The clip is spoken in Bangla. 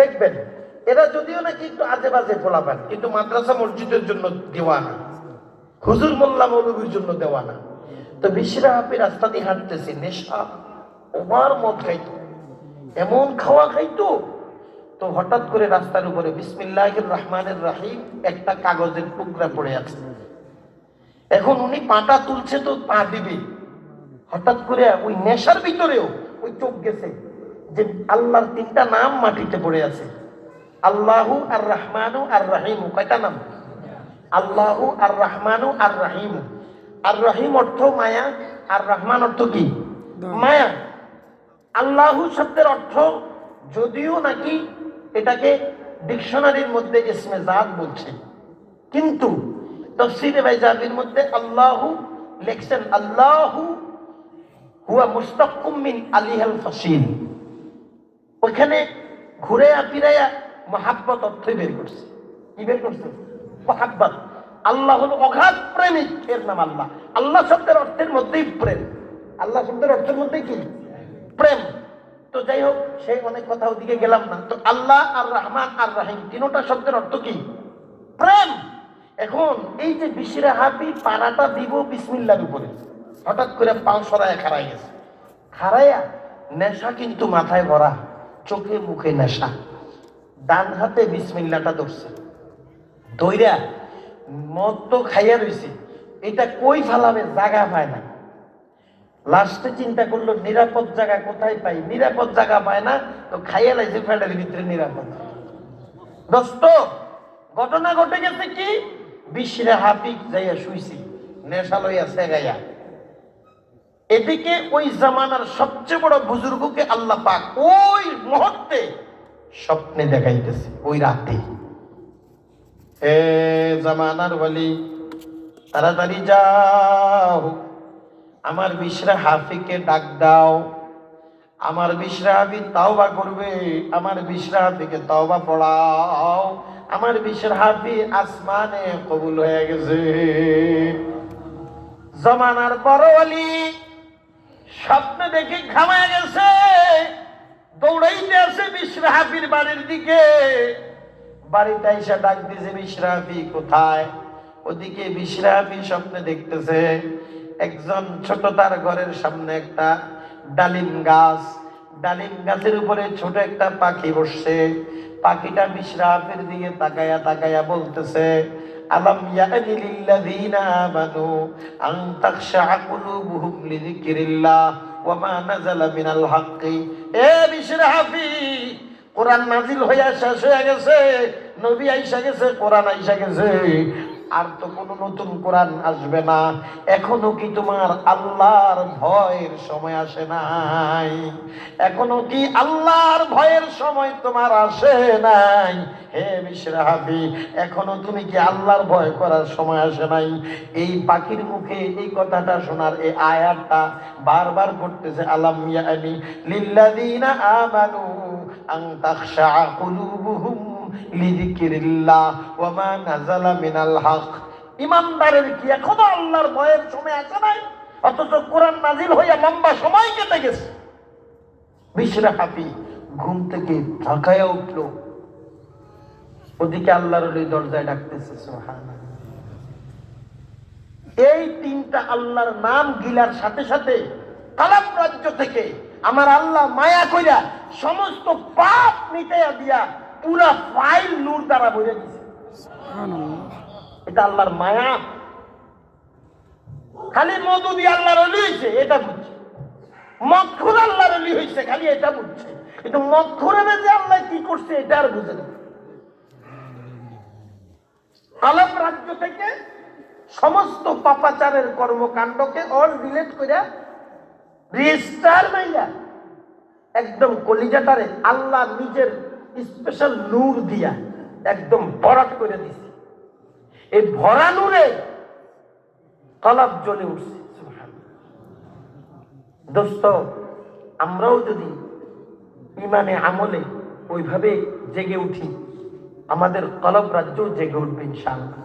দেখবেন এরা যদিও নাকি একটু আজে বাজে ফোলাবেন, কিন্তু মাদ্রাসা মসজিদের জন্য দেওয়া না, হুজুর মোল্লা মৌলবীর জন্য দেওয়া না। তো বিশরা হাফি রাস্তা দিয়ে হাঁটতেছে, নেশা ওভার মদ খাইতো, এমন খাওয়া খাইতো। তো হঠাৎ করে রাস্তার উপরে বিসমিল্লাহির রহমানির রহিম একটা কাগজের টুকরা পড়ে আছে। এখন উনি পাটা তুলছে তো পা দিবে, হঠাৎ করে ওই নেশার ভিতরেও ওই চোখ গেছে যে আল্লাহর তিনটা নাম মাটিতে পড়ে আছে, আল্লাহু আর রহমানু আর রহিমু। কয়টা নাম? আল্লাহু আর রহমানু আর রহিমু। আর রহিম অর্থ মায়া, আর রহমান অর্থ কি? মায়া। আল্লাহু শব্দের অর্থ যদিও নাকি এটাকে ডিকশনারির মধ্যে ইসমে জাত বলছে, কিন্তু তাফসীরে বাইজাবির মধ্যে আল্লাহু লেখছেন আল্লাহু হুয়া মুশতাক্কুম মিন আলিহাল ফাসিল। ওখানে ঘুরে ফিরাইয়া মহাব্বত অর্থ বের করছে। কি বের করছে? মহাব্বত। আল্লাহ হলো অগাধ প্রেমিক, এর নাম আল্লাহ। আল্লাহ শব্দের অর্থের মধ্যেই প্রেম। আল্লাহ শব্দের অর্থের মধ্যে কি? প্রেম। তো যাই হোক, সেই অনেক কথা ওদিকে গেলাম না। তো আল্লাহ আর রহমান আর রাহিম তিনটা শব্দের অর্থ কি? প্রেম। এখন এই যে বিশরা হাফি পাড়াটা দিব বিসমিল্লার উপরে, হঠাৎ করে পাও সরায় খাড়াই গেছে। খাড়াইয়া নেশা কিন্তু মাথায় ভরা, চোখে মুখে নেশা, ডান হাতে বিসমিল্লাটা ধরছে, ধইরা মদ তো খাইয়া রইছে, এটা কই ফালাবে জায়গা পায় না। লাস্টে চিন্তা করলো নিরাপদ জায়গা কোথায় পাই, নিরাপদ জায়গা পায় না, তো খাইয়া লাইছে ফ্যাটের ভিতরে নিরাপদ। দোস্ত, ঘটনা ঘটে গেছে কি, বিশরা হাফিক যাইয়া শুইছি নেশা লইয়া সেগাইয়া। এদিকে ওই জামানার সবচেয়ে বড় বুজুর্গকে আল্লাহ পাক ওই মুহূর্তে স্বপ্নে দেখাইতেছে, ওই রাতে। হে জামানার ওয়ালি, তাড়াতাড়ি যাও, আমার বিশরা হাফিকে ডাক দাও। আমার বিশরা হাফি তাওবা করবে, আমার বিশরা হাফিকে তাওবা পড়াও। আমার বিশরা হাফি আসমানে কবুল হয়ে গেছে। জামানার বড় ওয়ালি স্বপ্নে দেখে ঘামায় গেছে, দৌড়াইতে আছে বিশরা হাফির বাড়ির দিকে। বাড়িতে এসে ডাক দিয়েছে, বিশরা হাফি কোথায়? ওদিকে বিশরা হাফি স্বপ্নে দেখতেছে একজন ছোট, তার ঘরের সামনে একটা ডালিম গাছ, ডালিম গাছের উপরে ছোট একটা পাখি বসছে। পাখিটা বিশরা হাফির দিকে তাকায়া তাকায়া বলতেছে, আলাম ইয়ানি লিল্লাযীনা আমানু আন তাখশা কুলুবুহুম লিযিকরিল্লাহ ওয়া মা নাযালা মিনাল হাক্কি। এ বিশরা হাফি, কোরআন নাজিল হইয়া শেষ হয়ে গেছে, নবী আইসা গেছে, কোরআন আইসা গেছে, আর তো কোনো নতুন কোরআন আসবে না। এখনো কি তোমার আল্লাহর ভয়ের সময় আসে নাই? এখনো কি আল্লাহর ভয়ের সময় তোমার আসে নাই? হে বিশরা হাফি, এখনো তুমি কি আল্লাহর ভয় করার সময় আসে নাই? এই পাখির মুখে এই কথাটা শোনার এই আয়াতটা বারবার করতেছে, আলাম ইয়ানি লিল্লাযীনা আমানু আন তাখশা কুলুবুহুম লিযিকরিল্লাহ ওয়া মা নাযালা মিনাল হক। ইমানদারের কি এখনো আল্লাহর ভয়ের সময় আসে নাই? অথচ কোরআন নাজিল হইয়া লম্বা সময় কেটে গেছে। বিশরা হাফি ঘুম থেকে ঝাঁকায়া উঠল, ওদিকে আল্লাহর ওই দরজায় ডাকতেছে, সুবহানাল্লাহ। এই তিনটা আল্লাহর নাম গিলার সাথে সাথে কালাম রাজ্য থেকে আমার আল্লাহ মায়া কইরা সমস্ত পাপ মিটাইয়া দিয়া পুরা ফাইল নূর দ্বারা ভরে দিছে। এটা আল্লাহর মায়া। খালি মধু দিয়ে আল্লাহর ওলি হয়েছে এটা বুঝছে, মদখুর আল্লাহর ওলি হয়েছে খালি এটা বুঝছে, কিন্তু মদখুরের যে আল্লাহ কি করছে এটা আর বুঝে না। কালাম রাজ্য থেকে সমস্ত পাপাচারের কর্মকাণ্ডকে অল ডিলেট করে রেজিস্টার মাইয়া একদম কলিজাটারে আল্লাহ নিজের স্পেশাল নূর দিয়া একদম ভরাট করে দিছে। এই ভরা নূরে কলব জ্বলে উঠছে। দোস্ত, আমরাও যদি ইমানে আমলে ওইভাবে জেগে উঠি, আমাদের কলব রাজ্য জেগে উঠবে ইনশাআল্লাহ।